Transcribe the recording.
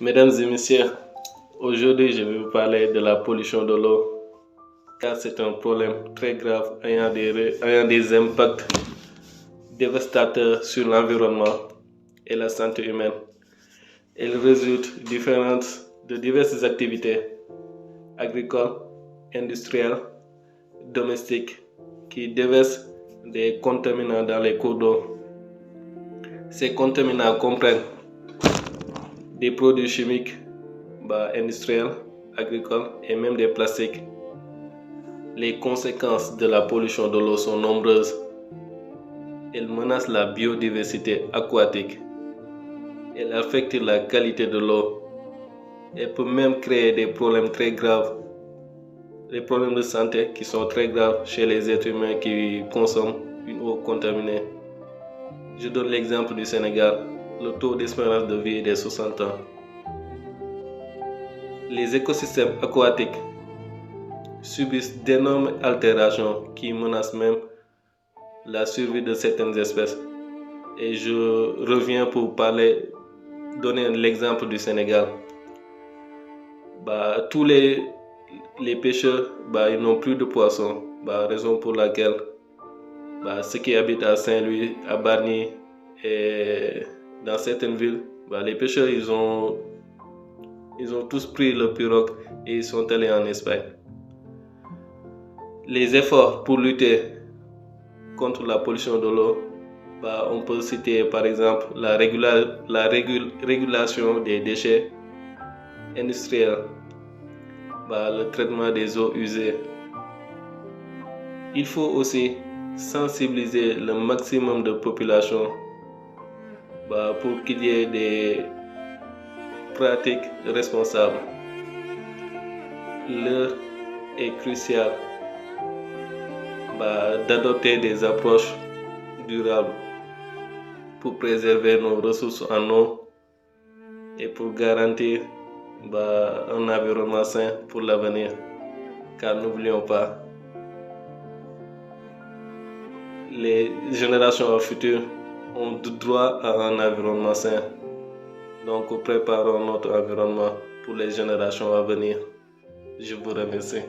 Mesdames et messieurs, aujourd'hui je vais vous parler de la pollution de l'eau, car c'est un problème très grave ayant des impacts dévastateurs sur l'environnement et la santé humaine. Elle résulte de diverses activités agricoles, industrielles, domestiques qui déversent des contaminants dans les cours d'eau. Ces contaminants comprennent des produits chimiques, industriels, agricoles et même des plastiques. Les conséquences de la pollution de l'eau sont nombreuses. Elle menace la biodiversité aquatique. Elle affecte la qualité de l'eau. Elle peut même créer des problèmes très graves. Des problèmes de santé qui sont très graves chez les êtres humains qui consomment une eau contaminée. Je donne l'exemple du Sénégal. Le taux d'espérance de vie est de 60 ans. Les écosystèmes aquatiques subissent d'énormes altérations qui menacent même la survie de certaines espèces. Et je reviens pour donner l'exemple du Sénégal. Tous les pêcheurs, ils n'ont plus de poissons, raison pour laquelle ceux qui habitent à Saint-Louis, à Bargny et dans certaines villes, les pêcheurs ils ont tous pris le pirogue et ils sont allés en Espagne. Les efforts pour lutter contre la pollution de l'eau, on peut citer par exemple la régulation des déchets industriels, le traitement des eaux usées. Il faut aussi sensibiliser le maximum de population pour qu'il y ait des pratiques responsables. L'heure est cruciale d'adopter des approches durables pour préserver nos ressources en eau et pour garantir un environnement sain pour l'avenir. Car n'oublions pas, les générations futures ont droit à un environnement sain. Donc préparons notre environnement pour les générations à venir. Je vous remercie.